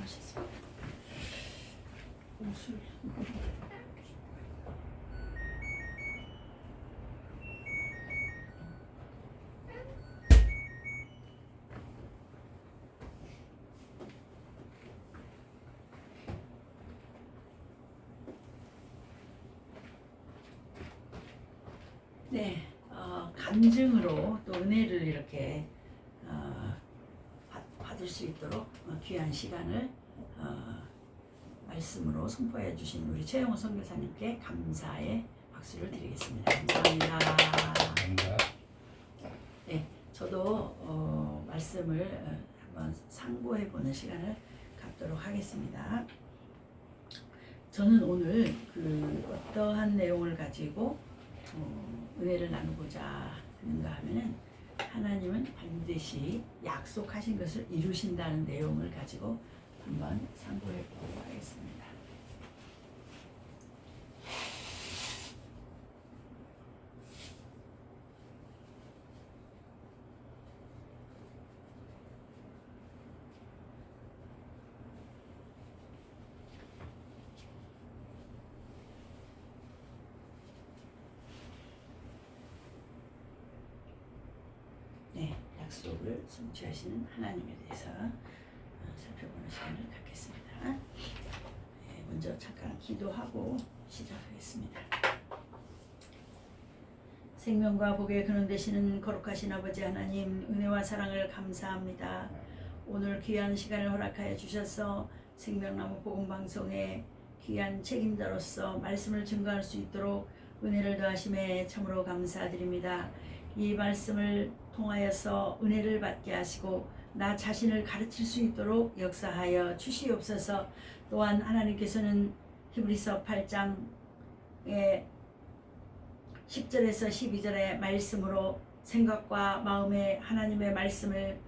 하셨습니다. 옷을 네, 간증으로 또 은혜를 이렇게 받을 수 있도록 귀한 시간을 말씀으로 선포해 주신 우리 최영호 선교사님께 감사의 박수를 드리겠습니다. 감사합니다. 감사합니다. 네, 저도 말씀을 한번 상고해 보는 시간을 갖도록 하겠습니다. 저는 오늘 어떠한 내용을 가지고 은혜를 나누고자 하는가 하면은 하나님은 반드시 약속하신 것을 이루신다는 내용을 가지고 한번 상고해 보도록 하겠습니다. 네, 약속을 성취하시는 하나님에 대해서 살펴보는 시간을 갖겠습니다. 네, 먼저 잠깐 기도하고 시작하겠습니다. 생명과 복의 근원 되시는 거룩하신 아버지 하나님, 은혜와 사랑을 감사합니다. 오늘 귀한 시간을 허락하여 주셔서 생명나무 복음방송의 귀한 책임자로서 말씀을 증거할 수 있도록 은혜를 더하심에 참으로 감사드립니다. 이 말씀을 통하여서 은혜를 받게 하시고 나 자신을 가르칠 수 있도록 역사하여 주시옵소서. 또한 하나님께서는 히브리서 8장의 10절에서 12절의 말씀으로 생각과 마음에 하나님의 말씀을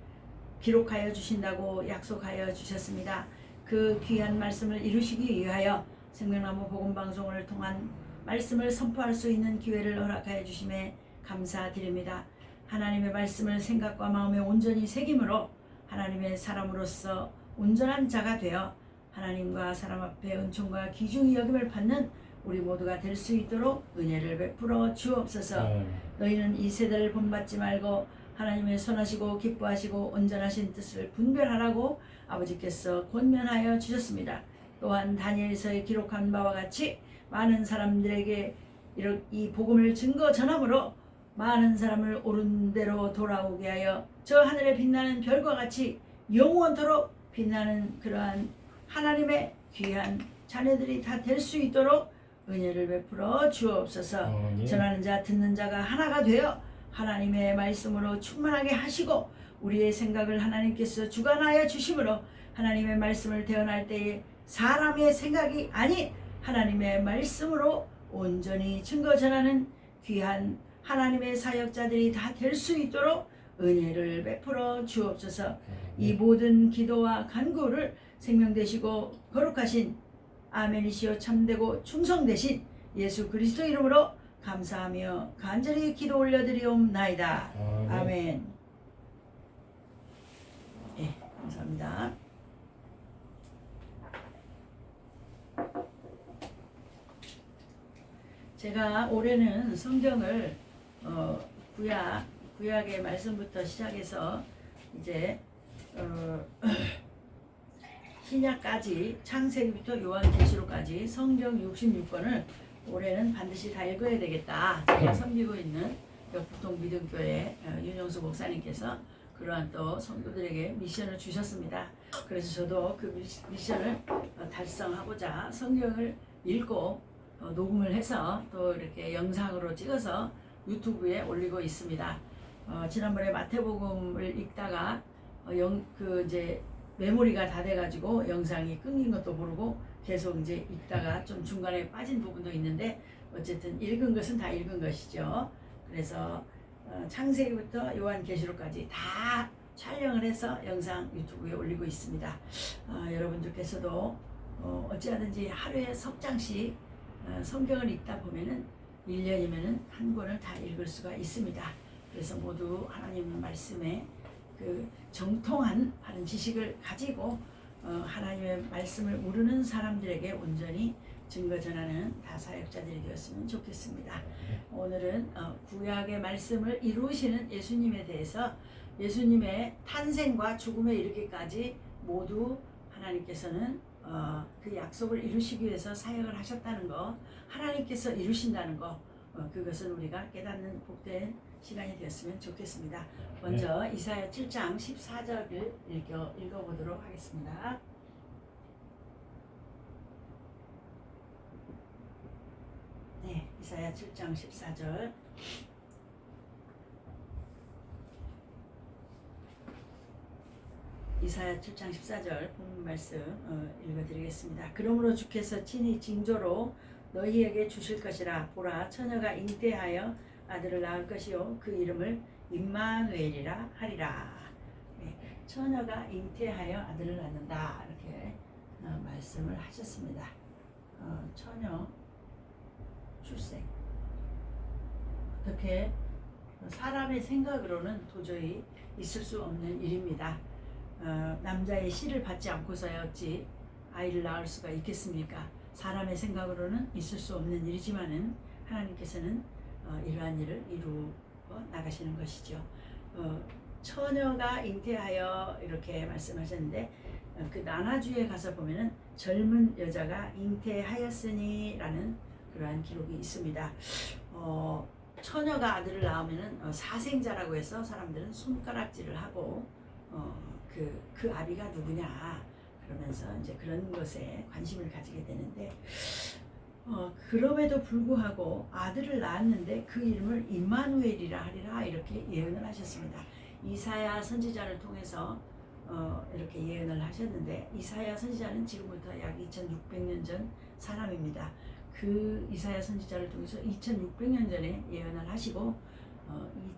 기록하여 주신다고 약속하여 주셨습니다. 그 귀한 말씀을 이루시기 위하여 생명나무 복음방송을 통한 말씀을 선포할 수 있는 기회를 허락하여 주심에 감사드립니다. 하나님의 말씀을 생각과 마음에 온전히 새김으로 하나님의 사람으로서 온전한 자가 되어 하나님과 사람 앞에 은총과 귀중히 여김을 받는 우리 모두가 될 수 있도록 은혜를 베풀어 주옵소서. 너희는 이 세대를 본받지 말고 하나님의 선하시고 기뻐하시고 온전하신 뜻을 분별하라고 아버지께서 권면하여 주셨습니다. 또한 다니엘서에 기록한 바와 같이 많은 사람들에게 이 복음을 증거 전함으로 많은 사람을 옳은 대로 돌아오게 하여 저 하늘에 빛나는 별과 같이 영원토록 빛나는 그러한 하나님의 귀한 자녀들이 다 될 수 있도록 은혜를 베풀어 주옵소서. 예. 전하는 자 듣는 자가 하나가 되어 하나님의 말씀으로 충만하게 하시고 우리의 생각을 하나님께서 주관하여 주심으로 하나님의 말씀을 대언할 때에 사람의 생각이 아닌 하나님의 말씀으로 온전히 증거 전하는 귀한 하나님의 사역자들이 다 될 수 있도록 은혜를 베풀어 주옵소서. 이 모든 기도와 간구를 생명되시고 거룩하신 아멘이시오 참되고 충성되신 예수 그리스도 이름으로 감사하며 간절히 기도 올려드리옵나이다. 아멘. 네, 감사합니다. 제가 올해는 성경을 구약의 말씀부터 시작해서 이제 신약까지 창세기부터 요한계시록까지 성경 66권을 올해는 반드시 다 읽어야 되겠다. 제가 섬기고 있는 역북동 믿음교회 윤영수 목사님께서 그러한 또 성도들에게 미션을 주셨습니다. 그래서 저도 그 미션을 달성하고자 성경을 읽고 녹음을 해서 또 이렇게 영상으로 찍어서 유튜브에 올리고 있습니다. 지난번에 마태복음을 읽다가 이제 메모리가 다 돼가지고 영상이 끊긴 것도 모르고 계속 이제 읽다가 좀 중간에 빠진 부분도 있는데 어쨌든 읽은 것은 다 읽은 것이죠. 그래서 창세기부터 요한계시록까지 다 촬영을 해서 영상 유튜브에 올리고 있습니다. 여러분들께서도 어찌하든지 하루에 석 장씩 성경을 읽다 보면은 1년이면은 한 권을 다 읽을 수가 있습니다. 그래서 모두 하나님 말씀에 그 정통한 바른 지식을 가지고 하나님의 말씀을 모르는 사람들에게 온전히 증거 전하는 다 사역자들이 되었으면 좋겠습니다. 오늘은 구약의 말씀을 이루시는 예수님에 대해서 예수님의 탄생과 죽음에 이르기까지 모두 하나님께서는 그 약속을 이루시기 위해서 사역을 하셨다는 거, 하나님께서 이루신다는 거, 그것을 우리가 깨닫는 복된 시간이 되었으면 좋겠습니다. 먼저 이사야 7장 14절을 읽어보도록 하겠습니다. 네, 이사야 7장 14절. 이사야 7장 14절 본문 말씀 읽어드리겠습니다. 그러므로 주께서 친히 징조로 너희에게 주실 것이라. 보라, 처녀가 잉태하여 아들을 낳을 것이요 그 이름을 임마누엘이라 하리라. 네, 처녀가 잉태하여 아들을 낳는다, 이렇게 말씀을 하셨습니다. 처녀 출생, 어떻게 사람의 생각으로는 도저히 있을 수 없는 일입니다. 남자의 씨를 받지 않고서야 어찌 아이를 낳을 수가 있겠습니까? 사람의 생각으로는 있을 수 없는 일이지만은 하나님께서는 이러한 일을 이루어 나가시는 것이죠. 처녀가 잉태하여 이렇게 말씀하셨는데 그 나나주에 가서 보면은 젊은 여자가 잉태하였으니 라는 그러한 기록이 있습니다. 처녀가 아들을 낳으면은 사생자라고 해서 사람들은 손가락질을 하고 그 아비가 누구냐 그러면서 이제 그런 것에 관심을 가지게 되는데 그럼에도 불구하고 아들을 낳았는데 그 이름을 임마누엘이라 하리라, 이렇게 예언을 하셨습니다. 이사야 선지자를 통해서 이렇게 예언을 하셨는데, 이사야 선지자는 지금부터 약 2600년 전 사람입니다. 그 이사야 선지자를 통해서 2600년 전에 예언을 하시고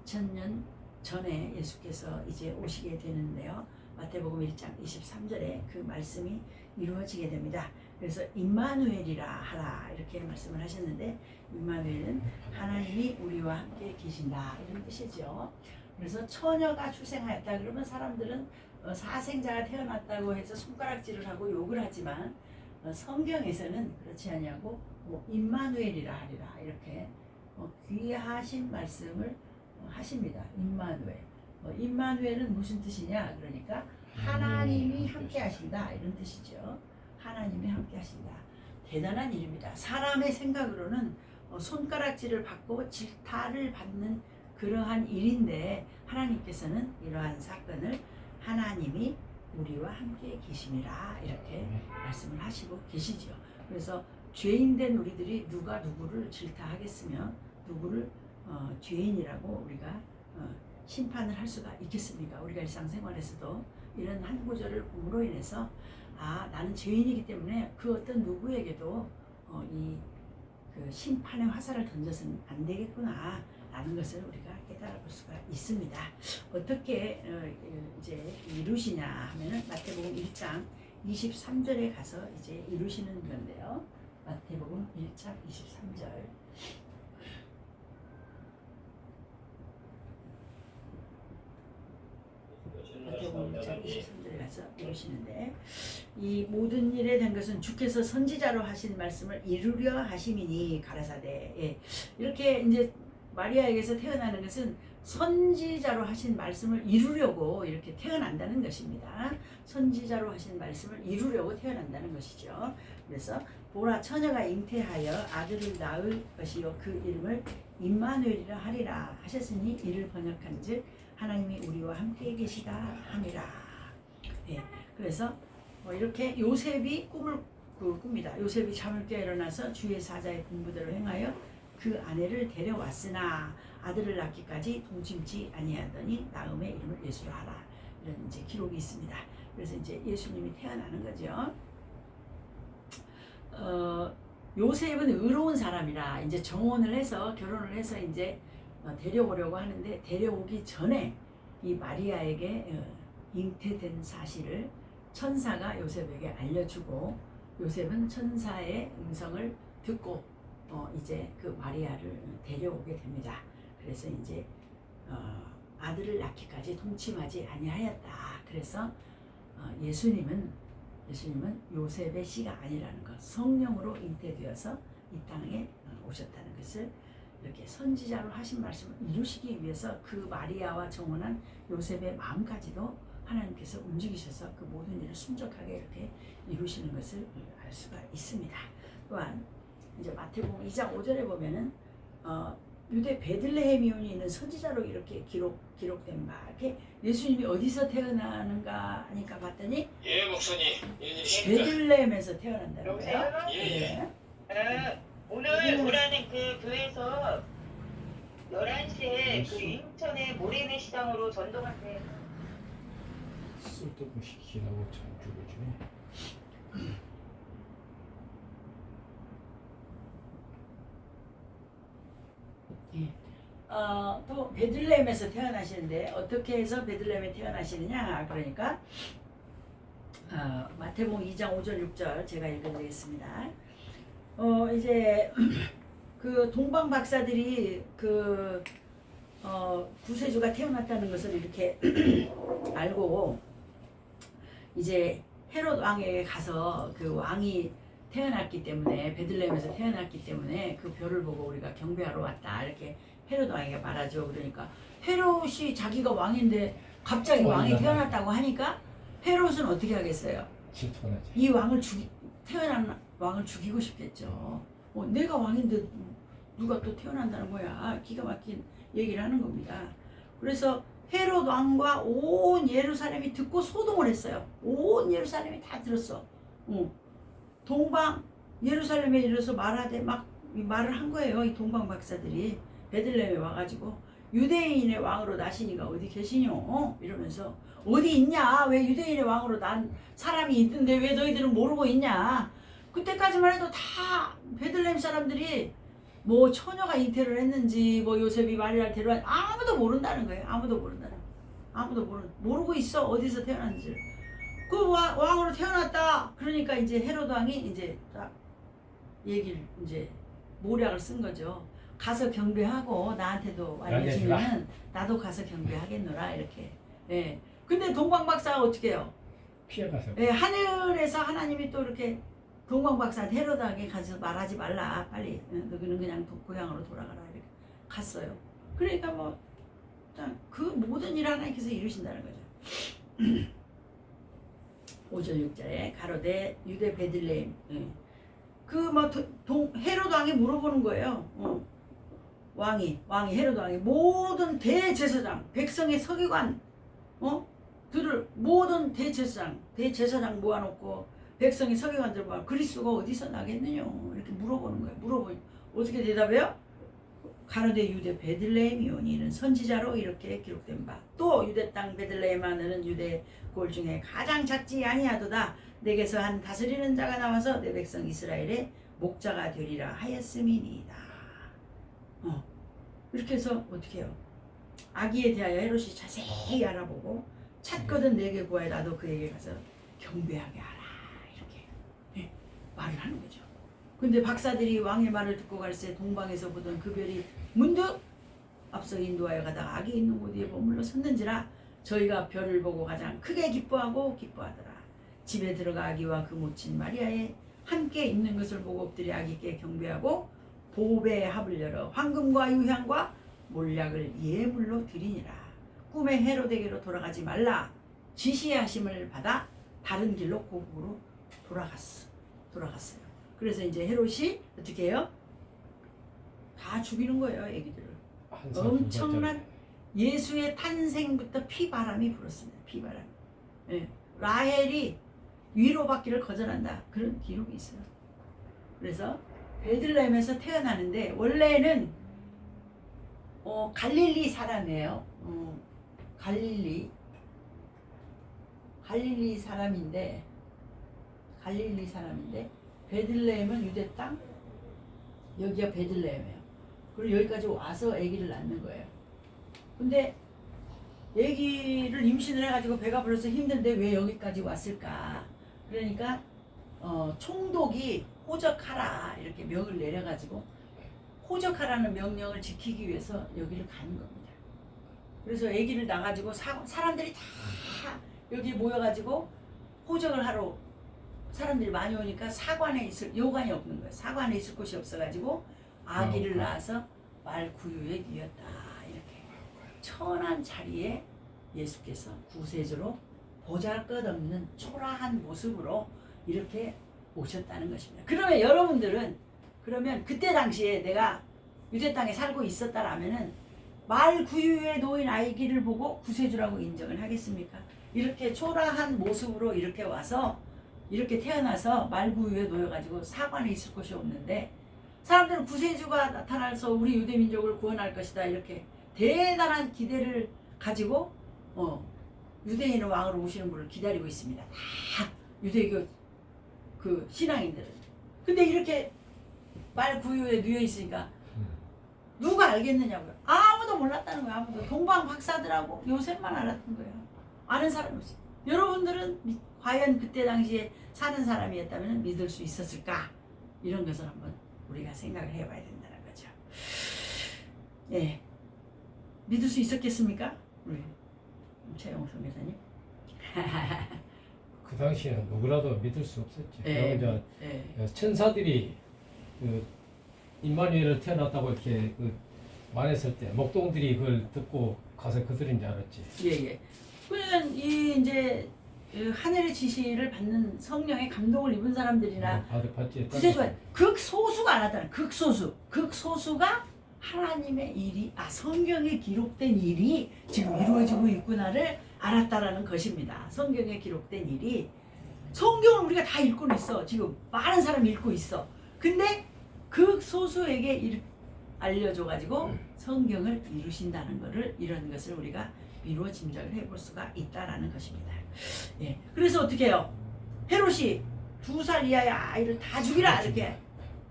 2000년 전에 예수께서 이제 오시게 되는데요. 마태복음 1장 23절에 그 말씀이 이루어지게 됩니다. 그래서 임마누엘이라 하라, 이렇게 말씀을 하셨는데, 임마누엘은 하나님이 우리와 함께 계신다, 이런 뜻이죠. 그래서 처녀가 출생하였다 그러면 사람들은 사생자가 태어났다고 해서 손가락질을 하고 욕을 하지만 성경에서는 그렇지 아니하고 임마누엘이라 하리라, 이렇게 귀하신 말씀을 하십니다. 임마누엘. 임마누엘은 무슨 뜻이냐? 그러니까 하나님이 함께 하신다, 이런 뜻이죠. 하나님이 함께 하신다. 대단한 일입니다. 사람의 생각으로는 손가락질을 받고 질타를 받는 그러한 일인데, 하나님께서는 이러한 사건을 하나님이 우리와 함께 계심이라, 이렇게 말씀을 하시고 계시죠. 그래서 죄인된 우리들이 누가 누구를 질타하겠으며 누구를 죄인이라고 우리가 심판을 할 수가 있겠습니까? 우리가 일상생활에서도 이런 한 구절을 봄으로 인해서 나는 죄인이기 때문에 그 어떤 누구에게도 그 심판의 화살을 던져서는 안 되겠구나 라는 것을 우리가 깨달아 볼 수가 있습니다. 어떻게 이제 이루시냐 하면은 마태복음 1장 23절에 가서 이제 이루시는 건데요. 마태복음 1장 23절. 마태복음 1장 23절에 가서 이루시는데, 이 모든 일에 된 것은 주께서 선지자로 하신 말씀을 이루려 하심이니 가라사대. 예. 이렇게 이제 마리아에게서 태어나는 것은 선지자로 하신 말씀을 이루려고 이렇게 태어난다는 것입니다. 선지자로 하신 말씀을 이루려고 태어난다는 것이죠. 그래서 보라, 처녀가 잉태하여 아들을 낳을 것이요 그 이름을 임마누엘이라 하리라 하셨으니 이를 번역한즉 하나님이 우리와 함께 계시다 함이라. 네, 그래서 이렇게 요셉이 꿈을 꿉니다. 요셉이 잠을 깨어 일어나서 주의 사자의 분부대로 행하여 그 아내를 데려왔으나 아들을 낳기까지 동침지 아니하더니 낳음의 이름을 예수라 하라, 이런 이제 기록이 있습니다. 그래서 이제 예수님이 태어나는 거죠. 요셉은 의로운 사람이라 이제 정혼을 해서 결혼을 해서 이제 데려오려고 하는데, 데려오기 전에 이 마리아에게 잉태된 사실을 천사가 요셉에게 알려주고, 요셉은 천사의 음성을 듣고 이제 그 마리아를 데려오게 됩니다. 그래서 이제 아들을 낳기까지 동침하지 아니하였다. 그래서 예수님은 예수님은 요셉의 씨가 아니라는 것, 성령으로 잉태되어서 이 땅에 오셨다는 것을 이렇게 선지자로 하신 말씀을 이루시기 위해서 그 마리아와 정혼한 요셉의 마음까지도 하나님께서 움직이셔서 그 모든 일을 순적하게 이렇게 이루시는 것을 알 수가 있습니다. 또한 이제 마태복음 2장 5절에 보면은 유대 베들레헴이온이 있는 선지자로 이렇게 기록된 바, 이렇게 예수님이 어디서 태어나는가 하니까 봤더니 예, 목사님. 예, 베들레헴에서 태어난다는 거예요. 여보세요? 예. 네. 오늘 오라는 그 교회에서 11시에 그 인천의 모래내 시장으로 전동한대. 쓸데없는 시키라고 참 죽여주네. 또 베들레헴에서 태어나시는데 어떻게 해서 베들레헴에 태어나시느냐, 그러니까 마태복음 2장 5절 6절 제가 읽어드리겠습니다. 이제 그 동방 박사들이 그 구세주가 태어났다는 것을 이렇게 알고 이제 헤롯 왕에게 가서 그 왕이 태어났기 때문에, 베들레헴에서 태어났기 때문에 그 별을 보고 우리가 경배하러 왔다, 이렇게 헤롯 왕에게 말하죠. 그러니까 헤롯이 자기가 왕인데 갑자기 왕이 태어났다고 하니까 헤롯은 어떻게 하겠어요? 질투하지. 이 왕을 태어난 왕을 죽이고 싶겠죠. 내가 왕인데 누가 또 태어난다는 거야. 기가 막힌 얘기를 하는 겁니다. 그래서 헤롯 왕과 온 예루살렘이 듣고 소동을 했어요. 온 예루살렘이 다 들었어. 동방 예루살렘에 이르러서 말하되 막 말을 한 거예요. 이 동방 박사들이 베들레헴에 와가지고 유대인의 왕으로 나시니가 어디 계시뇨? 이러면서 어디 있냐? 왜 유대인의 왕으로 난 사람이 있는데 왜 너희들은 모르고 있냐? 그때까지만 해도 다 베들레헴 사람들이 뭐 처녀가 잉태를 했는지 뭐 요셉이 마리아를 데려왔는지 아무도 모른다는 거예요. 아무도 모르고 있어. 어디서 태어났는지. 그 왕으로 태어났다. 그러니까 이제 헤롯 왕이 이제 딱 얘기를 이제 모략을 쓴 거죠. 가서 경배하고 나한테도 알려주면은 나도 가서 경배하겠노라, 이렇게. 예. 근데 동방 박사가 어떻게 해요? 피해가서. 예, 하늘에서 하나님이 또 이렇게 동방 박사한테 헤롯에게 가서 말하지 말라, 빨리 너희는 그냥 고향으로 돌아가라, 이렇게 갔어요. 그러니까 뭐 그 모든 일을 하나님께서 이루신다는 거죠. 5절 6절에 가로되 유대 베들레헴, 그 뭐 헤롯 왕이 물어보는 거예요. 왕이 헤롯 왕이 모든 대제사장, 백성의 서기관, 들을 모든 대제사장 모아놓고 백성의 서기관들 모아 그리스도가 어디서 나겠느냐 이렇게 물어보는 거예요. 물어보니 어떻게 대답해요? 가로되 유대 베들레헴이오니 이는 선지자로 이렇게 기록된 바, 또 유대 땅 베들레헴아 너는 유대 골 중에 가장 작지 아니하도다. 내게서 한 다스리는 자가 나와서 내 백성 이스라엘의 목자가 되리라 하였음이니이다. 이렇게 해서 어떻게 해요? 아기에 대하여 헤롯이 자세히 알아보고 찾거든 내게 구하여 나도 그에게 가서 경배하게 하라, 이렇게 말을 하는 거죠. 근데 박사들이 왕의 말을 듣고 갈새 동방에서 보던 그 별이 문득 앞서 인도하여 가다가 아기 있는 곳 위에 머물러 섰는지라 저희가 별을 보고 가장 크게 기뻐하더라. 집에 들어가 아기와 그 모친 마리아에 함께 있는 것을 보고 엎드려 아기께 경배하고 보배의 합을 열어 황금과 유향과 몰약을 예물로 드리니라. 꿈에 헤롯에게로 돌아가지 말라 지시하심을 받아 다른 길로 고국으로 돌아갔어요. 그래서 이제 헤롯이 어떻게 해요? 다 죽이는 거예요, 애기들을. 엄청난 예수의 탄생부터 피바람이 불었습니다. 피바람. 예. 라헬이 위로받기를 거절한다, 그런 기록이 있어요. 그래서 베들레헴에서 태어나는데 원래는 갈릴리 사람이에요. 갈릴리 사람인데 베들레헴은 유대 땅, 여기가 베들레헴이에요. 그리고 여기까지 와서 아기를 낳는 거예요. 근데 아기를 임신을 해가지고 배가 불러서 힘든데 왜 여기까지 왔을까? 그러니까 총독이 호적하라 이렇게 명을 내려가지고 호적하라는 명령을 지키기 위해서 여기를 가는 겁니다. 그래서 아기를 낳아가지고 사람들이 다 여기 모여가지고 호적을 하러 사람들이 많이 오니까 사관에 있을 요관이 없는 거예요. 사관에 있을 곳이 없어가지고 아기를 낳아서 말구유에 뉘었다. 이렇게 천한 자리에 예수께서 구세주로 보잘것없는 초라한 모습으로 이렇게 오셨다는 것입니다. 그러면 여러분들은 그러면 그때 당시에 내가 유대 땅에 살고 있었다라면은 말구유에 놓인 아기를 보고 구세주라고 인정을 하겠습니까? 이렇게 초라한 모습으로 이렇게 와서 이렇게 태어나서 말구유에 놓여가지고 사관에 있을 곳이 없는데 사람들은 구세주가 나타나서 우리 유대민족을 구원할 것이다 이렇게 대단한 기대를 가지고 유대인의 왕으로 오시는 분을 기다리고 있습니다. 다 유대교 그 신앙인들은. 근데 이렇게 말구유에 누워 있으니까 누가 알겠느냐고요. 아무도 몰랐다는 거예요. 아무도. 동방 박사들하고 요셉만 알았던 거예요. 아는 사람이 없어요. 여러분들은 과연 그때 당시에 사는 사람이었다면 믿을 수 있었을까? 이런 것을 한번 우리가 생각을 해봐야 된다는 거죠. 예, 믿을 수 있었겠습니까? 우리 최영호 선교사님. 그 당시에는 누구라도 믿을 수 없었지. 예, 그리고 예. 이제 천사들이 그 임마누엘을 태어났다고 이렇게 그 말했을 때 목동들이 그걸 듣고 가서 그들인 줄 알았지. 예. 그러면 이 이제 하늘의 지시를 받는 성령의 감동을 입은 사람들이나 받지. 구세주가 극소수가 안 왔다는 극소수가 하나님의 일이 성경에 기록된 일이 지금 이루어지고 있구나를 알았다라는 것입니다. 성경에 기록된 일이 성경을 우리가 다 읽고는 있어. 지금 많은 사람이 읽고 있어. 근데 극소수에게 알려줘가지고 성경을 이루신다는 것을 이런 것을 우리가 미루어 짐작을 해볼 수가 있다라는 것입니다. 예. 그래서 어떻게 해요? 헤롯이 2살 이하의 아이를 다 죽이라 이렇게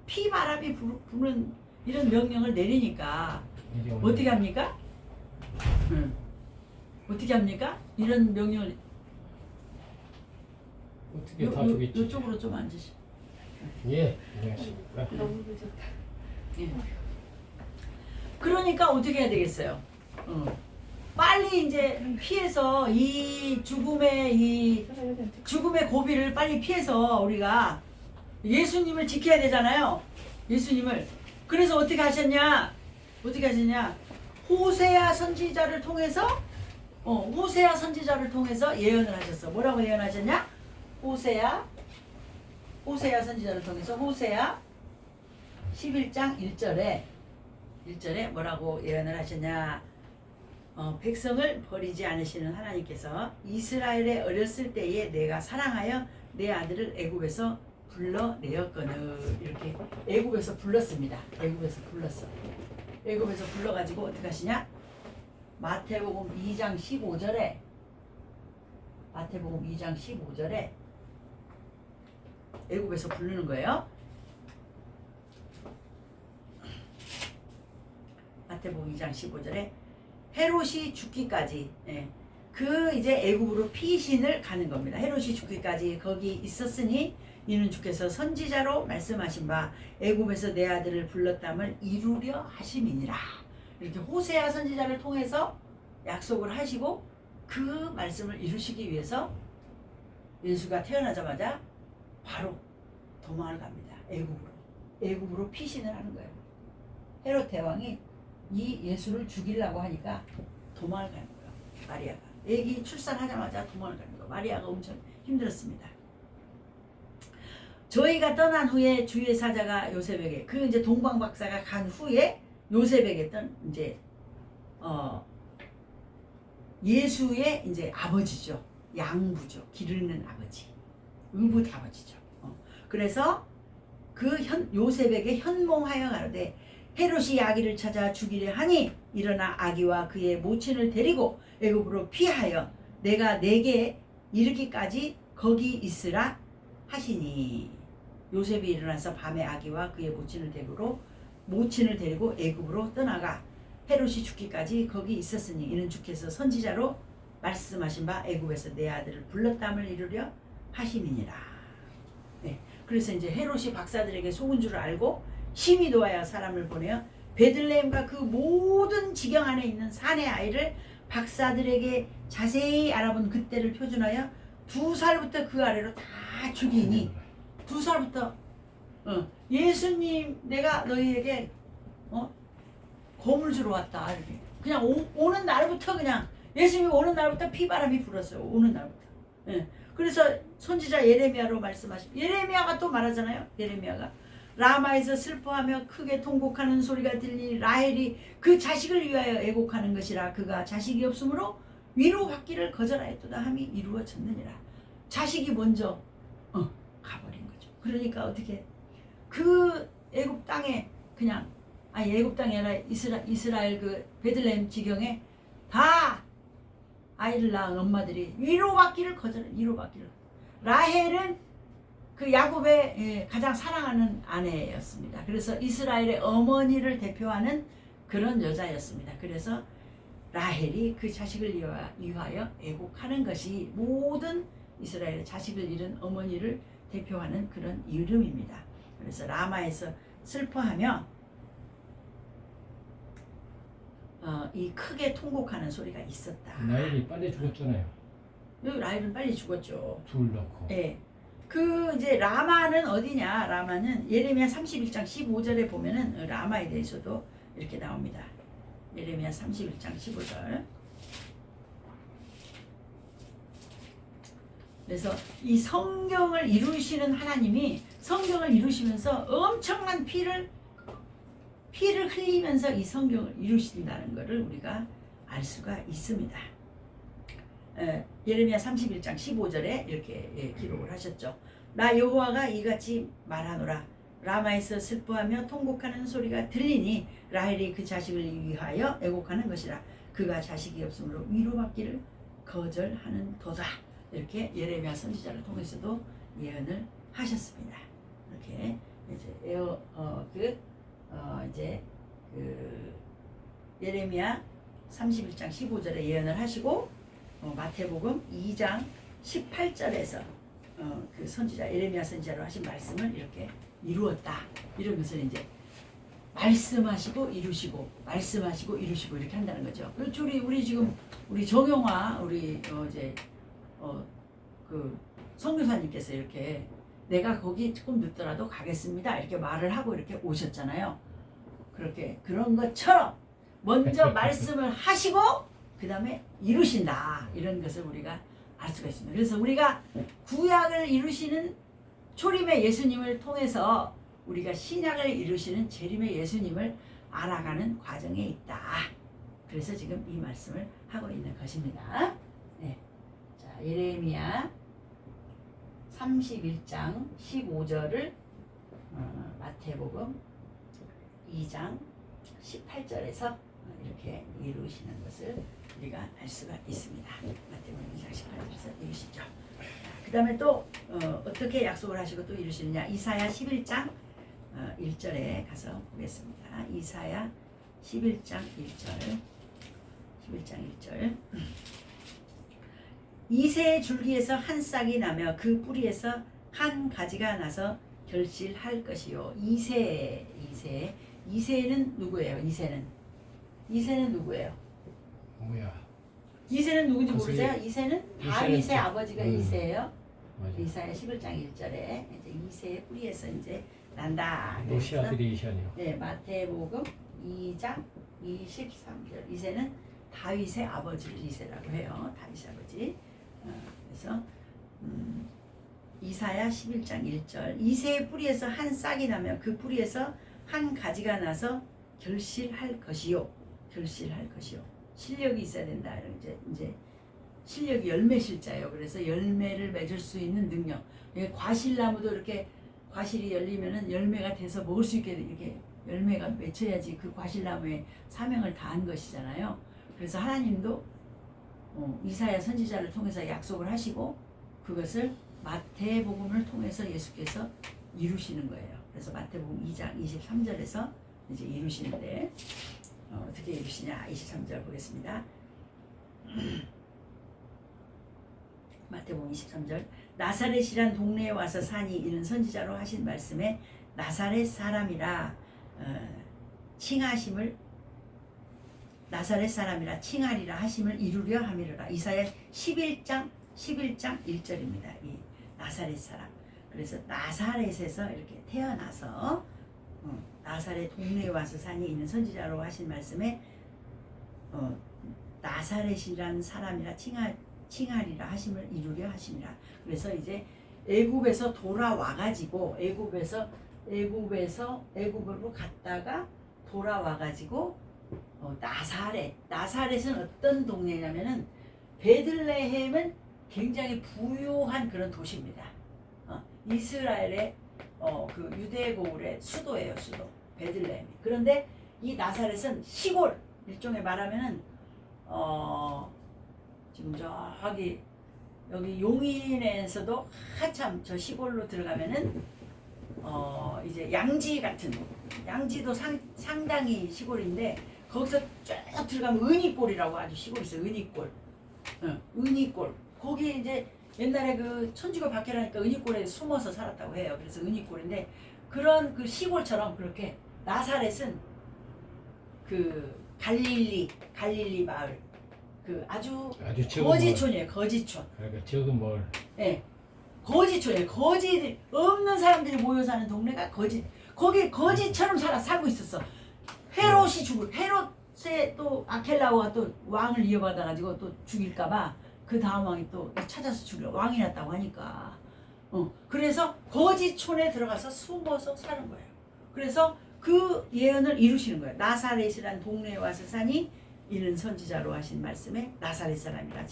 피바람이 부는 이런 명령을 내리니까 어떻게 합니까? 어떻게 합니까? 이런 명령을 어떻게 다 죽였지? 이쪽으로 좀 앉으시. 예, 안녕하십니까. 너무 좋다. 예. 그러니까 어떻게 해야 되겠어요? 빨리 이제 피해서 이 죽음의 고비를 빨리 피해서 우리가 예수님을 지켜야 되잖아요. 예수님을. 그래서 어떻게 하셨냐? 호세아 선지자를 통해서 예언을 하셨어. 뭐라고 예언하셨냐? 호세아 선지자를 통해서 호세아 11장 1절에 뭐라고 예언을 하셨냐? 백성을 버리지 않으시는 하나님께서 이스라엘에 어렸을 때에 내가 사랑하여 내 아들을 애굽에서 불러내었거늘. 이렇게 애굽에서 불렀습니다. 애굽에서 불러가지고 어떻게 하시냐? 마태복음 2장 15절에 애굽에서 부르는 거예요. 마태복음 2장 15절에 헤롯이 죽기까지 그 이제 애굽으로 피신을 가는 겁니다. 헤롯이 죽기까지 거기 있었으니 이는 주께서 선지자로 말씀하신 바 애굽에서 내 아들을 불렀담을 이루려 하심이니라. 이렇게 호세아 선지자를 통해서 약속을 하시고 그 말씀을 이루시기 위해서 예수가 태어나자마자 바로 도망을 갑니다. 애굽으로 피신을 하는 거예요. 헤롯 대왕이 이 예수를 죽이려고 하니까 도망을 가는 거예요. 마리아가. 애기 출산하자마자 도망을 가는 거예요. 마리아가 엄청 힘들었습니다. 저희가 떠난 후에 주의 사자가 요셉에게 그 이제 동방 박사가 간 후에 요셉에게 이제 예수의 이제 아버지죠. 양부죠. 기르는 아버지. 의붓 아버지죠. 그래서 그 요셉에게 현몽하여 가로되 헤롯이 아기를 찾아 죽이려 하니 일어나 아기와 그의 모친을 데리고 애굽으로 피하여 내가 내게 이르기까지 거기 있으라 하시니 요셉이 일어나서 밤에 아기와 그의 모친을 데리고 애굽으로 떠나가 헤롯이 죽기까지 거기 있었으니 이는 주께서 선지자로 말씀하신 바 애굽에서 내 아들을 불렀담을 이루려 하심이니라. 네. 그래서 이제 헤롯이 박사들에게 속은 줄을 알고 심히 노하여 사람을 보내어 베들레헴과 그 모든 지경 안에 있는 산의 아이를 박사들에게 자세히 알아본 그때를 표준하여 2살부터 그 아래로 다 죽이니 2살부터 예수님 내가 너희에게 고물 주러 왔다 이렇게 그냥 오는 날부터 그냥 예수님이 오는 날부터 피바람이 불었어요. 오는 날부터. 예. 그래서 선지자 예레미야로 말씀하시고 예레미야가 또 말하잖아요. 예레미야가 라마에서 슬퍼하며 크게 통곡하는 소리가 들리니 라헬이 그 자식을 위하여 애곡하는 것이라. 그가 자식이 없으므로 위로받기를 거절하였도다 함이 이루어졌느니라. 자식이 먼저 가버린 거죠. 그러니까 어떻게 그 애굽 땅에 그냥 애굽 땅이 아니라 이스라엘 그 베들레헴 지경에 다 아이를 낳은 엄마들이 위로받기를 거절해. 위로받기를. 라헬은 그 야곱의 가장 사랑하는 아내였습니다. 그래서 이스라엘의 어머니를 대표하는 그런 여자였습니다. 그래서 라헬이 그 자식을 위하여 애곡하는 것이 모든 이스라엘의 자식을 잃은 어머니를 대표하는 그런 이름입니다. 그래서 라마에서 슬퍼하며 이 크게 통곡하는 소리가 있었다. 라헬이 빨리 죽었잖아요. 라헬은 빨리 죽었죠. 둘 넣고. 네. 그 이제 라마는 어디냐? 라마는 예레미야 31장 15절에 보면은 라마에 대해서도 이렇게 나옵니다. 예레미야 31장 15절. 그래서 이 성경을 이루시는 하나님이 성경을 이루시면서 엄청난 피를 흘리면서 이 성경을 이루신다는 것을 우리가 알 수가 있습니다. 예레미야 31장 15절에 이렇게 기록을 하셨죠. 나 여호와가 이같이 말하노라. 라마에서 슬퍼하며 통곡하는 소리가 들리니 라헬이 그 자식을 위하여 애곡하는 것이라. 그가 자식이 없으므로 위로받기를 거절하는 도다. 이렇게 예레미야 선지자를 통해서도 예언을 하셨습니다. 이렇게 이제 이제 그 예레미야 31장 15절에 예언을 하시고 마태복음 2장 18절에서 그 선지자 예레미야 선지자로 하신 말씀을 이렇게 이루었다. 이러면서 이제 말씀하시고 이루시고 말씀하시고 이루시고 이렇게 한다는 거죠. 그렇죠. 우리 지금 우리 정영화 우리 이제 그 선교사님께서 이렇게 내가 거기 조금 늦더라도 가겠습니다 이렇게 말을 하고 이렇게 오셨잖아요. 그렇게 그런 것처럼 먼저 말씀을 하시고 그 다음에 이루신다. 이런 것을 우리가 알 수가 있습니다. 그래서 우리가 구약을 이루시는 초림의 예수님을 통해서 우리가 신약을 이루시는 재림의 예수님을 알아가는 과정에 있다. 그래서 지금 이 말씀을 하고 있는 것입니다. 네. 자, 예레미야 31장 15절을 마태복음 2장 18절에서 이렇게 이루시는 것을 우리가 알 수가 있습니다. 마태복음 2장 18절에서 이루시죠. 그 다음에 또 어떻게 약속을 하시고 또 이루시느냐. 이사야 11장 1절에 가서 보겠습니다. 이사야 11장 1절 2세의 줄기에서 한 싹이 나며 그 뿌리에서 한 가지가 나서 결실할 것이요. 2세는 누구예요? 2세는 누구예요? 뭐야? 2세는 누군지 거슬리- 모르세요? 2세는 다윗의 아버지가 2세예요. 맞아. 이사야 11장 1절에 이제 2세의 뿌리에서 이제 난다. 노시아드레이션이요. 네, 마태복음 2장 23절. 2세는 다윗의 아버지를 2세라고 해요. 다윗의 아버지. 그래서 이사야 11장 1절. 2세의 뿌리에서 한 싹이 나며 그 뿌리에서 한 가지가 나서 결실할 것이요. 결실할 것이요. 실력이 있어야 된다. 이제 실력이 열매실자예요. 그래서 열매를 맺을 수 있는 능력. 과실나무도 이렇게 과실이 열리면은 열매가 돼서 먹을 수 있게 이렇게 열매가 맺혀야지 그 과실나무의 사명을 다한 것이잖아요. 그래서 하나님도 이사야 선지자를 통해서 약속을 하시고 그것을 마태복음을 통해서 예수께서 이루시는 거예요. 그래서 마태복음 2장 23절에서 이제 이루시는데 어떻게 이루시냐. 23절 보겠습니다. 마태복음 23절. 나사렛이란 동네에 와서 사니 이는 선지자로 하신 말씀에 나사렛 사람이라 칭하심을 나사렛 사람이라 칭하리라 하심을 이루려 함이로라. 이사야 11장 11장 1절입니다. 이 나사렛 사람. 그래서 나사렛에서 이렇게 태어나서 나사렛 동네에 와서 산이 있는 선지자로 하신 말씀에 나사렛이라는 사람이라 칭하리라 하심을 이루려 하심이라. 그래서 이제 애굽에서 돌아와 가지고 애굽으로 갔다가 돌아와 가지고 나사렛은 어떤 동네냐면은 베들레헴은 굉장히 부유한 그런 도시입니다. 이스라엘의 그 유대 고을의 수도예요, 수도. 베들레헴이. 그런데 이 나사렛은 시골, 일종의 말하면은 지금 저기 여기 용인에서도 한참 저 시골로 들어가면은 이제 양지도 상당히 시골인데 거기서 쭉 들어가면 은이골이라고 아주 시골이 있어요. 은이골. 거기 이제 옛날에 그 천주교 박해라니까 은이골에 숨어서 살았다고 해요. 그래서 은이골인데 그런 그 시골처럼 그렇게 나사렛은 그 갈릴리 마을 그 아주 거지촌이에요. 거지촌. 그러니까 적은 뭘. 네. 거지촌이에요. 거지 없는 사람들이 모여 사는 동네가 거기 거지처럼 살고 있었어. 헤롯의 또 아켈라오가 또 왕을 이어받아 가지고 또 죽일까봐 그 다음 왕이 또 찾아서 죽여 왕이 났다고 하니까. 그래서 거지촌에 들어가서 숨어서 사는 거예요. 그래서 그 예언을 이루시는 거예요. 나사렛이라는 동네에 와서 사니 이는 선지자로 하신 말씀에 나사렛 사람이라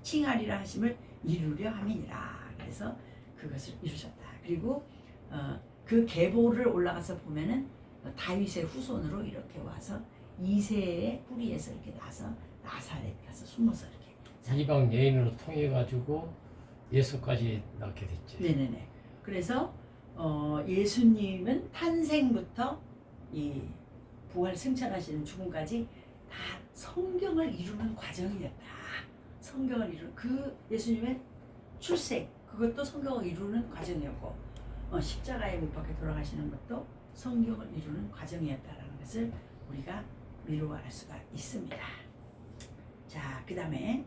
칭하리라 하심을 이루려 함이니라. 그래서 그것을 이루셨다. 그리고 그 계보를 올라가서 보면은 다윗의 후손으로 이렇게 와서 이새의 뿌리에서 이렇게 나서 나사렛 가서 숨어서 이렇게 이방 여인으로 통해 가지고 예수까지 낳게 됐지. 네네네. 그래서 예수님은 탄생부터 이 부활 승천하시는 죽음까지 다 성경을 이루는 과정이었다. 성경을 이루는 그 예수님의 출생 그것도 성경을 이루는 과정이었고 십자가에 못 박혀 돌아가시는 것도 성경을 이루는 과정이었다라는 것을 우리가 미루어 알 수가 있습니다. 자, 그 다음에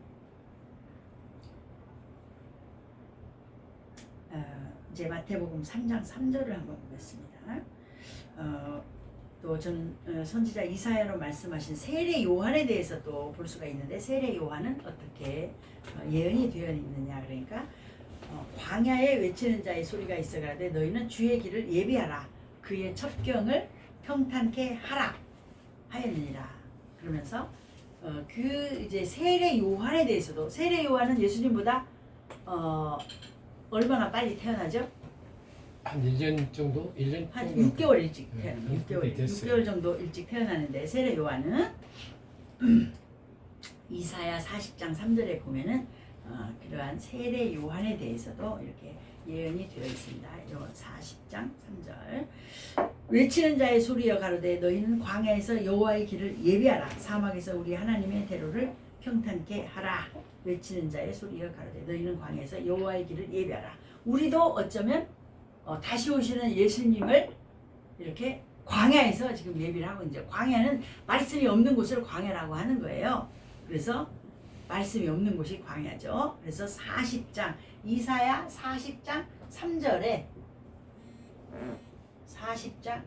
이제 마태복음 3장 3절을 한번 보겠습니다. 또 저는 선지자 이사야로 말씀하신 세례 요한에 대해서 또 볼 수가 있는데 세례 요한은 어떻게 예언이 되어 있느냐. 그러니까 광야에 외치는 자의 소리가 있어가되 너희는 주의 길을 예비하라 그의 첩경을 평탄케 하라 하였느니라. 그러면서 그 이제 세례 요한에 대해서도 세례 요한은 예수님보다 얼마나 빨리 태어나죠? 한 1년 정도? 1년 한 정도 6개월 일찍 네, 태어나요. 그렇게 됐어요. 6개월 정도 일찍 태어나는데 세례 요한은 이사야 40장 3절에 보면은 그러한 세례 요한에 대해서도 이렇게 예언이 되어 있습니다. 40장 3절 외치는 자의 소리여 가로되 너희는 광야에서 여호와의 길을 예비하라 사막에서 우리 하나님의 대로를 평탄케 하라. 외치는 자의 소리여 가로되 너희는 광야에서 여호와의 길을 예비하라. 우리도 어쩌면 다시 오시는 예수님을 이렇게 광야에서 지금 예비를 하고 이제 광야는 말씀이 없는 곳을 광야라고 하는 거예요. 그래서 말씀이 없는 곳이 광야죠. 그래서 40장 이사야 40장 3절에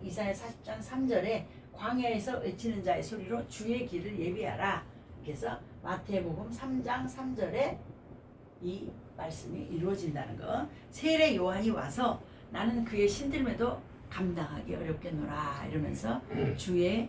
이사야 40장 3절에 광야에서 외치는 자의 소리로 주의 길을 예비하라. 그래서 마태복음 3장 3절에 이 말씀이 이루어진다는 거. 세례 요한이 와서 나는 그의 신들매도 감당하기 어렵겠노라 이러면서 주의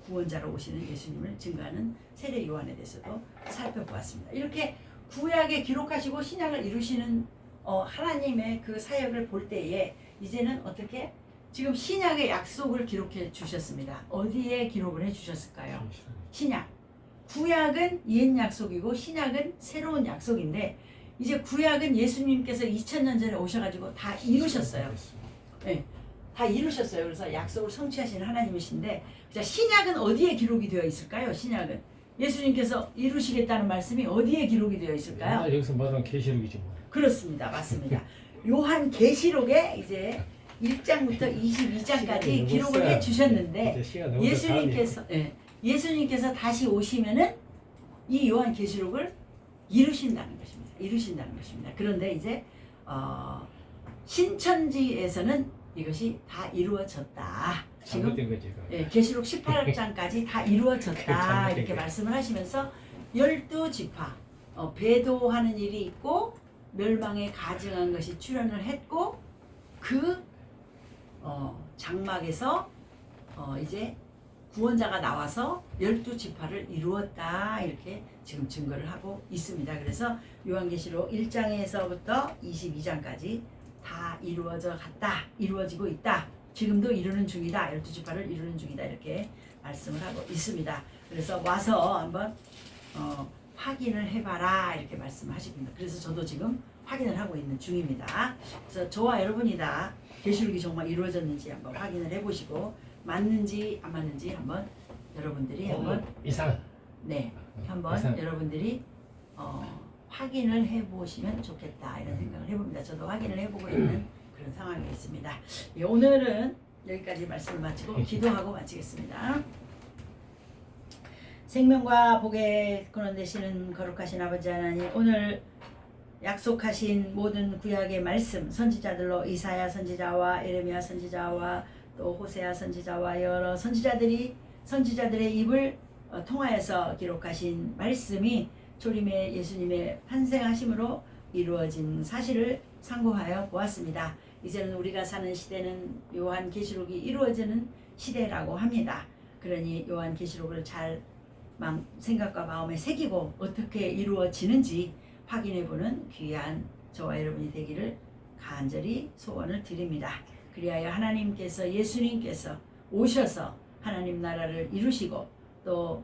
구원자로 오시는 예수님을 증거하는 세례 요한에 대해서도 살펴보았습니다. 이렇게 구약에 기록하시고 신약을 이루시는 하나님의 그 사역을 볼 때에 이제는 어떻게 지금 신약의 약속을 기록해 주셨습니다. 어디에 기록을 해 주셨을까요? 신약. 구약은 옛 약속이고 신약은 새로운 약속인데 이제 구약은 예수님께서 2000년 전에 오셔가지고 다 이루셨어요. 네, 다 이루셨어요. 그래서 약속을 성취하시는 하나님이신데 자, 신약은 어디에 기록이 되어 있을까요? 신약은 예수님께서 이루시겠다는 말씀이 어디에 기록이 되어 있을까요? 여기서 말하는 계시록이지 뭐. 그렇습니다. 맞습니다. 요한 계시록에 이제 1장부터 22장까지 기록을 해 주셨는데 예수님께서 다시 오시면은 이 요한 계시록을 이루신다는 것입니다. 이루신다는 것입니다. 그런데 이제 신천지에서는 이것이 다 이루어졌다. 지금 잘못된 거지. 예, 계시록 18장까지 다 이루어졌다 이렇게 말씀을 하시면서 12지파 배도하는 일이 있고 멸망에 가증한 것이 출현을 했고 그 장막에서 이제 구원자가 나와서 12지파를 이루었다 이렇게 지금 증거를 하고 있습니다. 그래서 요한계시록 1장에서부터 22장까지 다 이루어져 갔다, 이루어지고 있다, 지금도 이루는 중이다, 12지파를 이루는 중이다 이렇게 말씀을 하고 있습니다. 그래서 와서 한번 확인을 해봐라 이렇게 말씀하십니다. 그래서 저도 지금 확인을 하고 있는 중입니다. 그래서 저와 여러분이 다 계시록이 정말 이루어졌는지 한번 확인을 해보시고 맞는지 안 맞는지 한번 여러분들이 한번 이상. 네 한번 이상. 여러분들이 확인을 해보시면 좋겠다 이런 생각을 해봅니다. 저도 확인을 해보고 있는 그런 상황이 있습니다. 예, 오늘은 여기까지 말씀을 마치고 기도하고 마치겠습니다. 생명과 복의 근원 되시는 거룩하신 아버지 하나님, 오늘 약속하신 모든 구약의 말씀 선지자들로 이사야 선지자와 예레미야 선지자와 또 호세아 선지자와 여러 선지자들의 입을 통하여서 기록하신 말씀이 초림의 예수님의 탄생하심으로 이루어진 사실을 상고하여 보았습니다. 이제는 우리가 사는 시대는 요한계시록이 이루어지는 시대라고 합니다. 그러니 요한계시록을 잘 생각과 마음에 새기고 어떻게 이루어지는지 확인해보는 귀한 저와 여러분이 되기를 간절히 소원을 드립니다. 그리하여 하나님께서 예수님께서 오셔서 하나님 나라를 이루시고 또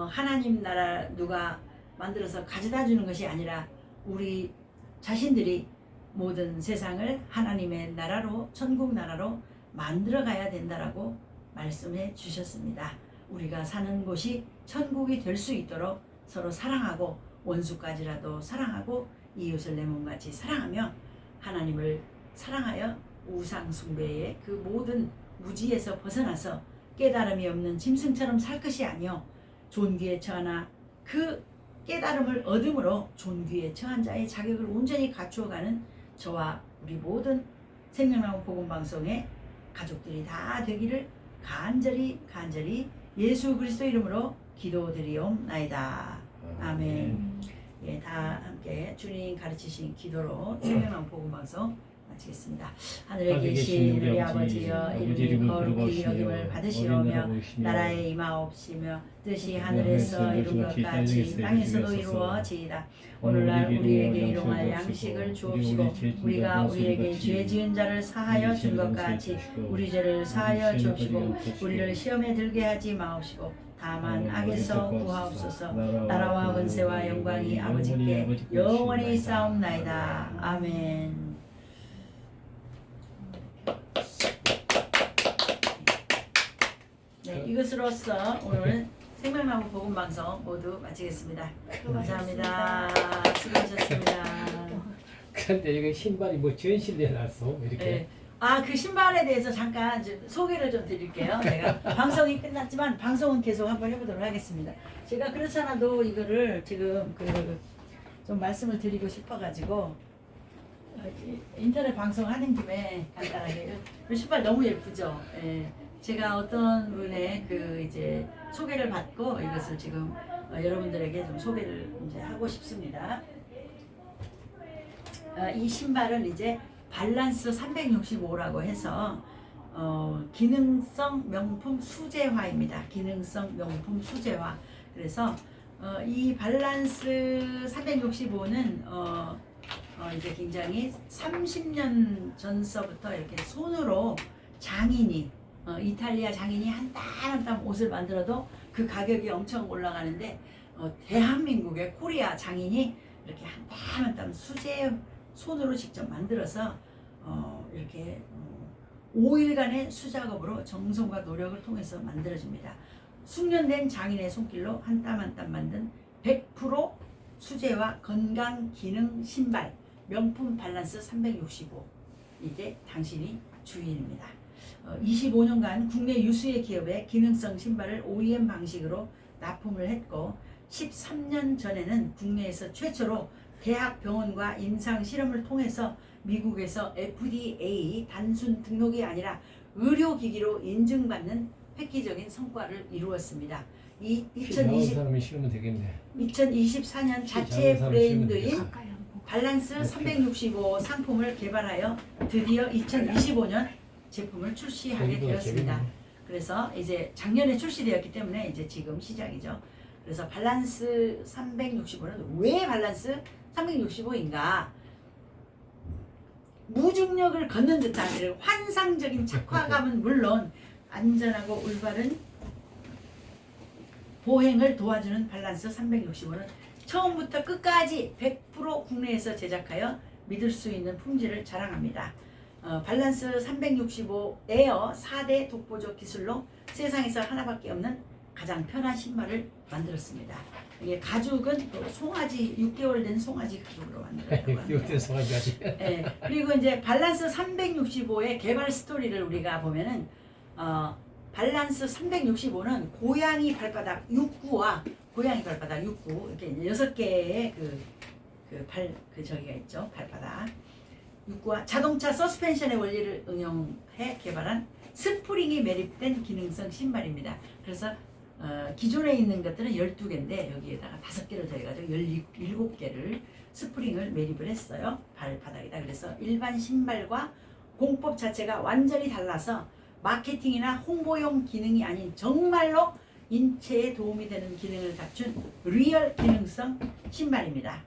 하나님 나라 누가 만들어서 가져다 주는 것이 아니라 우리 자신들이 모든 세상을 하나님의 나라로 천국 나라로 만들어 가야 된다라고 말씀해 주셨습니다. 우리가 사는 곳이 천국이 될 수 있도록 서로 사랑하고 원수까지라도 사랑하고 이웃을 내 몸같이 사랑하며 하나님을 사랑하여 우상 숭배의 그 모든 무지에서 벗어나서 깨달음이 없는 짐승처럼 살 것이 아니요 존귀에 처하나 그 깨달음을 얻음으로 존귀에 처한 자의 자격을 온전히 갖추어가는 저와 우리 모든 생명나무 복음방송의 가족들이 다 되기를 간절히 예수 그리스도 이름으로 기도드리옵나이다. 아멘. 예, 다 함께 주님 가르치신 기도로 생명나무 복음방송 마치겠습니다. 하늘에 계신 우리 아버지여, 이름이 거룩히 여김을 받으시오며 나라에 임하옵시며 뜻이 하늘에서 이룬 것 같이 땅에서도 이루어지이다. 오늘날 우리에게 일용할 양식을 주옵시고 우리가 우리에게 죄 지은 자를 사하여 준 것 같이 우리 죄를 사하여 주옵시고 우리를 시험에 들게 하지 마옵시고 다만 악에서 구하옵소서. 나라와 권세와 영광이 아버지께 영원히 있사옵나이다. 아멘. 네, 이것으로써 오늘 생명나무 복음방송 모두 마치겠습니다. 감사합니다. 수고하셨습니다. 근데 이거 신발이 뭐 전시돼 놨어 이렇게. 네. 그 신발에 대해서 잠깐 소개를 좀 드릴게요. 내가 방송이 끝났지만 방송은 계속 한번 해보도록 하겠습니다. 제가 그렇잖아도 이거를 지금 좀 말씀을 드리고 싶어가지고 인터넷 방송하는 김에 간단하게 이 신발 너무 예쁘죠. 예. 제가 어떤 분의 이제 소개를 받고 이것을 지금 여러분들에게 좀 소개를 이제 하고 싶습니다. 이 신발은 이제 밸런스 365라고 해서 기능성 명품 수제화입니다. 기능성 명품 수제화. 그래서 이 밸런스 365는 이제 굉장히 30년 전서부터 이렇게 손으로 장인이 이탈리아 장인이 한 땀 한 땀 옷을 만들어도 그 가격이 엄청 올라가는데 대한민국의 코리아 장인이 이렇게 한 땀 한 땀 수제 손으로 직접 만들어서 이렇게 5일간의 수작업으로 정성과 노력을 통해서 만들어집니다. 숙련된 장인의 손길로 한 땀 한 땀 만든 100% 수제와 건강 기능 신발 명품 밸런스 365 이게 당신이 주인입니다. 25년간 국내 유수의 기업에 기능성 신발을 OEM 방식으로 납품을 했고 13년 전에는 국내에서 최초로 대학 병원과 임상 실험을 통해서 미국에서 FDA 단순 등록이 아니라 의료기기로 인증받는 획기적인 성과를 이루었습니다. 이 키 작은 2020 사람이 실으면 되겠네. 2024년 자체 브랜드인 밸런스 365 상품을 개발하여 드디어 2025년 제품을 출시하게 되었습니다. 그래서 이제 작년에 출시되었기 때문에 이제 지금 시작이죠. 그래서 밸런스 365는 왜 밸런스 365인가? 무중력을 걷는 듯한 환상적인 착화감은 물론 안전하고 올바른 보행을 도와주는 밸런스 365는 처음부터 끝까지 100% 국내에서 제작하여 믿을 수 있는 품질을 자랑합니다. 밸런스 365 에어 4대 독보적 기술로 세상에서 하나밖에 없는 가장 편한 신발을 만들었습니다. 이게 가죽은 또 송아지 6개월 된 송아지 가죽으로 만들었다고 합니다. 6대 송아지까지. 네, 그리고 이제 밸런스 365의 개발 스토리를 우리가 보면은 밸런스 365는 고양이 발바닥 6구와 고양이 발바닥 6구 이렇게 6개의 저기가 있죠. 발바닥 6구와 자동차 서스펜션의 원리를 응용해 개발한 스프링이 매립된 기능성 신발입니다. 그래서 기존에 있는 것들은 12개인데 여기에다가 5개를 더해가지고 17개를 스프링을 매립을 했어요. 발바닥에다. 그래서 일반 신발과 공법 자체가 완전히 달라서 마케팅이나 홍보용 기능이 아닌 정말로 인체에 도움이 되는 기능을 갖춘 리얼 기능성 신발입니다.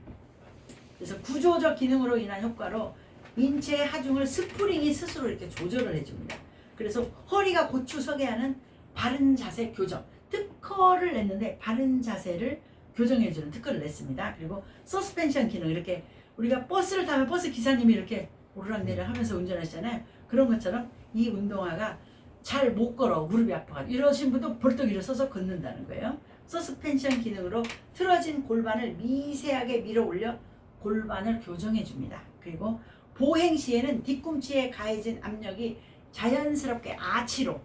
그래서 구조적 기능으로 인한 효과로 인체의 하중을 스프링이 스스로 이렇게 조절을 해줍니다. 그래서 허리가 고추 서게 하는 바른 자세 교정 특허를 냈는데 바른 자세를 교정해주는 특허를 냈습니다. 그리고 서스펜션 기능 이렇게 우리가 버스를 타면 버스 기사님이 이렇게 오르락내리락 하면서 운전하시잖아요. 그런 것처럼 이 운동화가 잘 못 걸어 무릎이 아파가지고 이러신 분도 벌떡 일어서서 걷는다는 거예요. 서스펜션 기능으로 틀어진 골반을 미세하게 밀어 올려 골반을 교정해 줍니다. 그리고 보행 시에는 뒤꿈치에 가해진 압력이 자연스럽게 아치로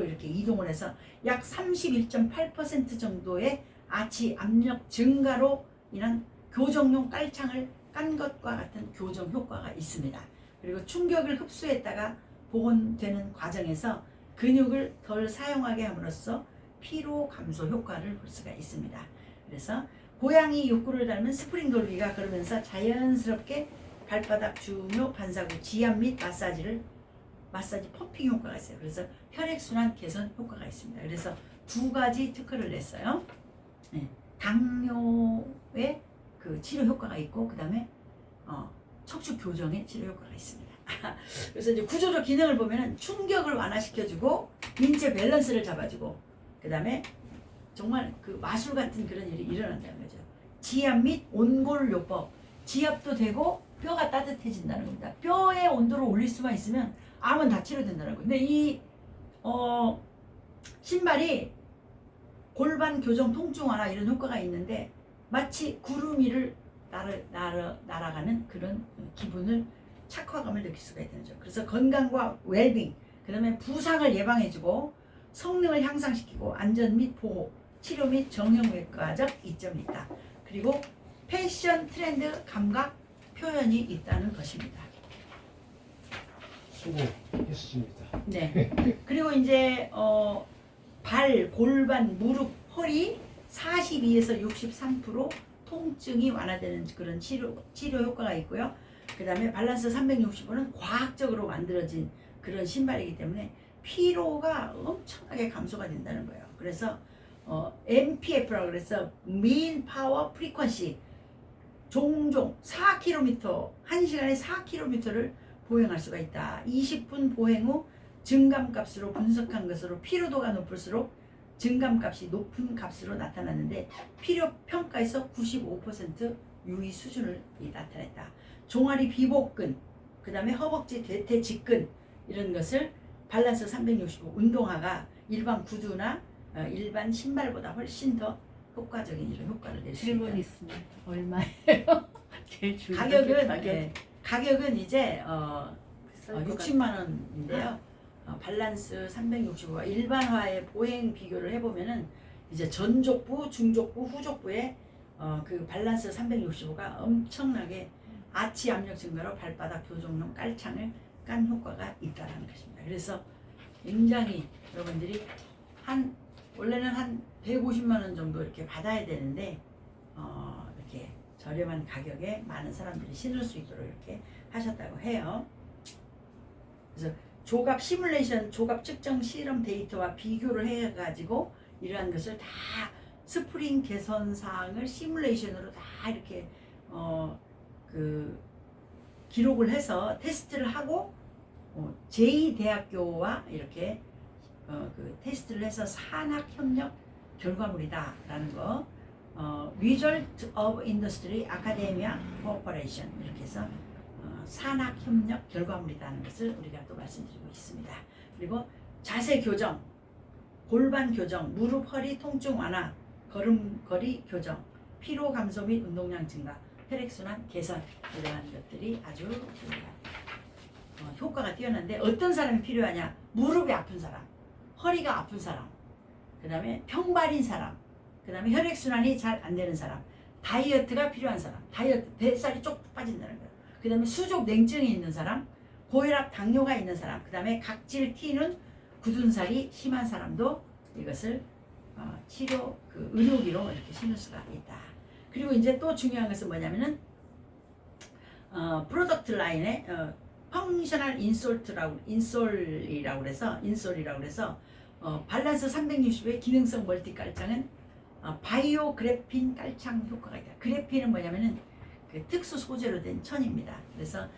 이렇게 이동을 해서 약 31.8% 정도의 아치 압력 증가로 인한 교정용 깔창을 깐 것과 같은 교정 효과가 있습니다. 그리고 충격을 흡수했다가 복원되는 과정에서 근육을 덜 사용하게 함으로써 피로 감소 효과를 볼 수가 있습니다. 그래서 고양이 욕구를 닮은 스프링 돌기가 그러면서 자연스럽게 발바닥 중요 반사구 지압 및 마사지 펌핑 효과가 있어요. 그래서 혈액순환 개선 효과가 있습니다. 그래서 2가지 특허를 냈어요. 네, 당뇨의 그 치료 효과가 있고 그 다음에 척추 교정의 치료 효과가 있습니다. 그래서 이제 구조적 기능을 보면은 충격을 완화시켜주고 인체 밸런스를 잡아주고 그 다음에 정말 그 마술 같은 그런 일이 일어난다는 거죠. 지압 및 온골요법 지압도 되고 뼈가 따뜻해진다는 겁니다. 뼈의 온도를 올릴 수만 있으면 암은 다 치료된다는 거예요. 근데 이 신발이 골반 교정 통증 완화 이런 효과가 있는데 마치 구름 위를 날아가는 그런 기분을 착화감을 느낄 수가 있다는 거죠. 그래서 건강과 웰빙 그 다음에 부상을 예방해주고 성능을 향상시키고 안전 및 보호 치료 및 정형외과적 이점이 있다. 그리고 패션 트렌드 감각 표현이 있다는 것입니다. 수고했습니다. 네. 그리고 이제 발, 골반, 무릎, 허리 42에서 63% 통증이 완화되는 그런 치료 효과가 있고요. 그 다음에 밸런스 365는 과학적으로 만들어진 그런 신발이기 때문에 피로가 엄청나게 감소가 된다는 거예요. 그래서 MPF라고 그래서 Mean Power Frequency 종종 4km 1시간에 4km를 보행할 수가 있다. 20분 보행 후 증감값으로 분석한 것으로 피로도가 높을수록 증감값이 높은 값으로 나타났는데 필요 평가에서 95% 유의 수준을 나타냈다. 종아리 비복근, 그 다음에 허벅지 대퇴 직근 이런 것을 밸런스 365 운동화가 일반 구두나 일반 신발보다 훨씬 더 효과적인 이런 효과를 낼 수 있다. 질문 있습니다. 얼마예요? 제일 중요한 가격은 이제 비쌀 것 60만 원인데요. 밸런스 365와 일반화의 보행 비교를 해보면은 이제 전족부, 중족부, 후족부의 그 밸런스 365가 엄청나게 아치 압력 증가로 발바닥 교정용 깔창을 깐 효과가 있다는 것입니다. 그래서 굉장히 여러분들이 원래는 한 150만 원 정도 이렇게 받아야 되는데 이렇게 저렴한 가격에 많은 사람들이 신을 수 있도록 이렇게 하셨다고 해요. 그래서 조갑 시뮬레이션, 조갑 측정 실험 데이터와 비교를 해가지고 이러한 것을 다 스프링 개선 사항을 시뮬레이션으로 다 이렇게 그 기록을 해서 테스트를 하고 제2대학교와 이렇게 그 테스트를 해서 산학협력 결과물이다라는 거. Result of Industry Academia Cooperation 이렇게 해서 산학협력 결과물이라는 것을 우리가 또 말씀드리고 있습니다. 그리고 자세 교정, 골반 교정, 무릎 허리 통증 완화, 걸음걸이 교정, 피로 감소 및 운동량 증가, 혈액순환 개선 이러한 것들이 아주 효과가 뛰어난데 어떤 사람이 필요하냐? 무릎이 아픈 사람, 허리가 아픈 사람, 그 다음에 평발인 사람, 그 다음에 혈액순환이 잘 안 되는 사람, 다이어트가 필요한 사람, 다이어트 뱃살이 쪽 빠진다는 거예요. 그 다음에 수족 냉증이 있는 사람, 고혈압 당뇨가 있는 사람, 그 다음에 각질 튀는 굳은 살이 심한 사람도 이것을 치료 의료기로 이렇게 신을 수가 있다. 그리고 이제 또 중요한 것은 뭐냐면은 프로덕트 라인에 펑셔널 인솔이라고 그래서 밸런스 360의 기능성 멀티 깔창은 바이오 그래핀 깔창 효과가 있다. 그래핀은 뭐냐면은 그 특수 소재로 된 천입니다. 그래서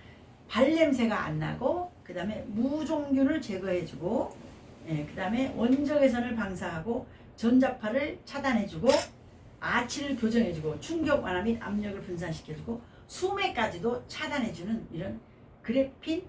발냄새가 안 나고 그 다음에 무종균을 제거해주고 그 다음에 원적외선을 방사하고 전자파를 차단해주고 아치를 교정해주고 충격 완화 및 압력을 분산시켜주고 수매까지도 차단해주는 이런 그래핀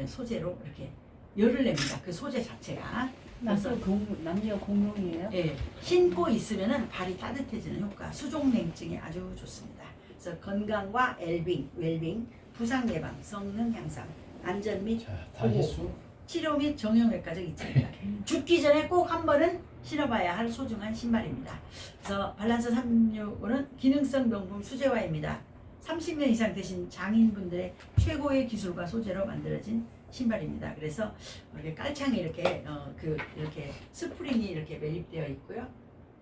소재로 이렇게 열을 냅니다. 그 소재 자체가. 남녀 공용이에요? 예, 신고 있으면은 발이 따뜻해지는 효과, 수족 냉증에 아주 좋습니다. 그래서 건강과 웰빙, 부상 예방, 성능 향상, 안전 및 보호, 치료 및 정형외과적 이점입니다. 죽기 전에 꼭 한 번은 신어봐야 할 소중한 신발입니다. 그래서 밸런스 365는 기능성 명품 수제화입니다. 30년 이상 되신 장인분들의 최고의 기술과 소재로 만들어진 신발입니다. 그래서 이렇게 깔창이 이렇게 이렇게 스프링이 이렇게 매립되어 있고요.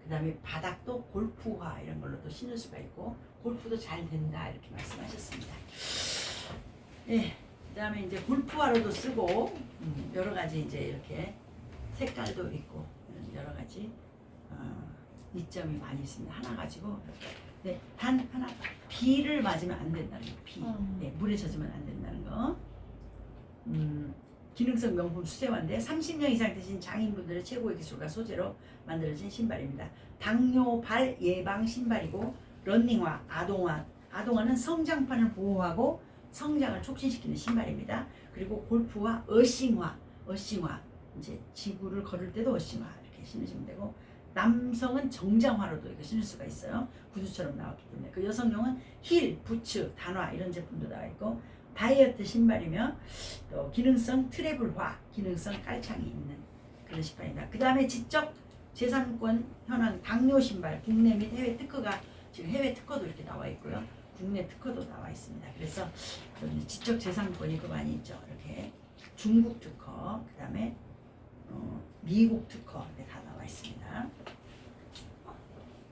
그 다음에 바닥도 골프화 이런 걸로 또 신을 수가 있고 골프도 잘 된다 이렇게 말씀하셨습니다. 예, 그 다음에 이제 골프화로도 쓰고 여러 가지 이제 이렇게 색깔도 있고 여러 가지 이점이 많이 있습니다. 하나 가지고 네, 단 하나 비를 맞으면 안 된다는 거. 비, 네, 물에 젖으면 안 된다는 거. 기능성 명품 수제화인데 30년 이상 되신 장인분들의 최고의 기술과 소재로 만들어진 신발입니다. 당뇨발 예방 신발이고 러닝화, 아동화는 성장판을 보호하고 성장을 촉진시키는 신발입니다. 그리고 골프화, 어싱화 이제 지구를 걸을 때도 어싱화 이렇게 신으시면 되고 남성은 정장화로도 이거 신을 수가 있어요. 구두처럼 나왔기 때문에 그 여성용은 힐, 부츠, 단화 이런 제품도 나와 있고 다이어트 신발이며 또 기능성 트래블화, 기능성 깔창이 있는 그런 신발입니다. 그 다음에 지적 재산권 현황 당뇨 신발, 국내 및 해외 특허가 지금 해외 특허도 이렇게 나와 있고요. 국내 특허도 나와 있습니다. 그래서 지적 재산권이 그 많이 있죠. 이렇게 중국 특허, 그 다음에 미국 특허 다 나와 있습니다.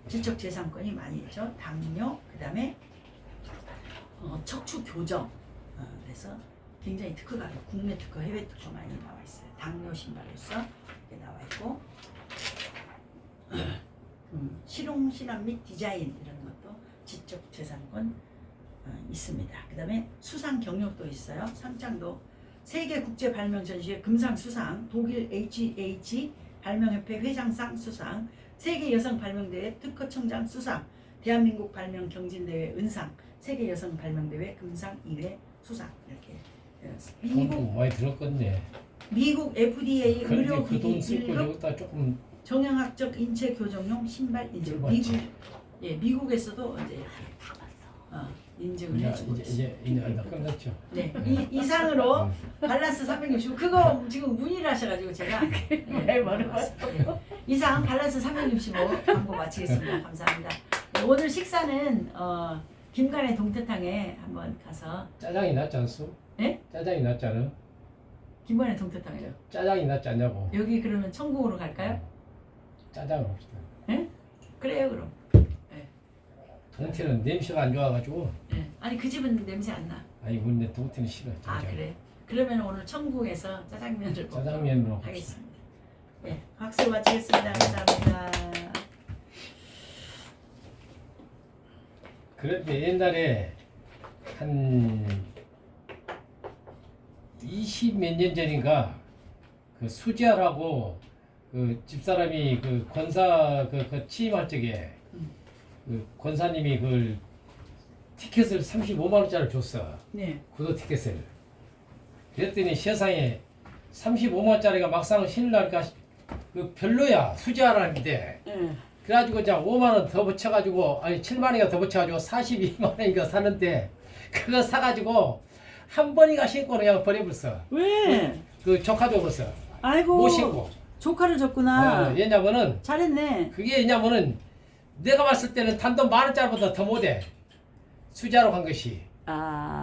지적 재산권이 많이 있죠. 당뇨, 그 다음에 척추 교정. 그래서 굉장히 특허가 국내 특허, 해외 특허 많이 나와 있어요. 당뇨 신발로서 이렇게 나와 있고 실용 신안 및 디자인 이런 것도 지적 재산권 있습니다. 그 다음에 수상 경력도 있어요. 상장도 세계 국제 발명 전시회 금상 수상, 독일 HH 발명협회 회장상 수상, 세계 여성 발명대회 특허청장 수상, 대한민국 발명 경진대회 은상, 세계 여성 발명대회 금상 2회 수상 이렇게 미국 많이 들었겠네. 미국 FDA 의료기기 1급 여기다 조금 정형학적 인체 교정용 신발 인증. 미국에서도 이제 인증을 해주고 이제 끝났죠. 네, 이상으로 밸런스 365 그거 지금 문의를 하셔가지고 제가 네, 말해봤어요. 이상 밸런스 365 광고 마치겠습니다. 감사합니다. 네, 오늘 식사는 김간의 동태탕에 한번 가서 짜장이 낫지 않소? 예? 짜장이 낫지 않아? 김간의 동태탕이요. 짜장이 낫지 않냐고. 여기 그러면 천국으로 갈까요? 짜장을 합시다. 예? 그래요 그럼. 동태는 냄새가 안 좋아가지고. 예. 아니 그 집은 냄새 안 나. 아니 근데 동태는 싫어. 아 짜장. 그래. 그러면 오늘 천국에서 짜장면을 먹도록 짜장면으로 하겠습니다. 예, 박수 마치겠습니다. 감사합니다. 그런데 옛날에 한 20 몇 년 전인가 그 수지하라고 그 집사람이 그 권사 그 취임할 적에 그 권사님이 그 티켓을 35만 원짜리 줬어. 네. 구도 티켓을. 그랬더니 세상에 35만 원짜리가 막상 신으려니까 그 별로야. 수지하라는데. 예. 그래가지고 이제 5만 원 더 붙여가지고 아니 7만 원이가 더 붙여가지고 42만 원인가 사는데 그거 사가지고 한 번이가 신고 그냥 버려버렸어. 왜? 그 조카 줘버렸어. 아이고. 못 신고. 조카를 줬구나. 왜냐면은 잘했네. 그게 왜냐면은 내가 봤을 때는 단돈 10,000원짜리보다 더 못해. 수지하러 간 것이. 아.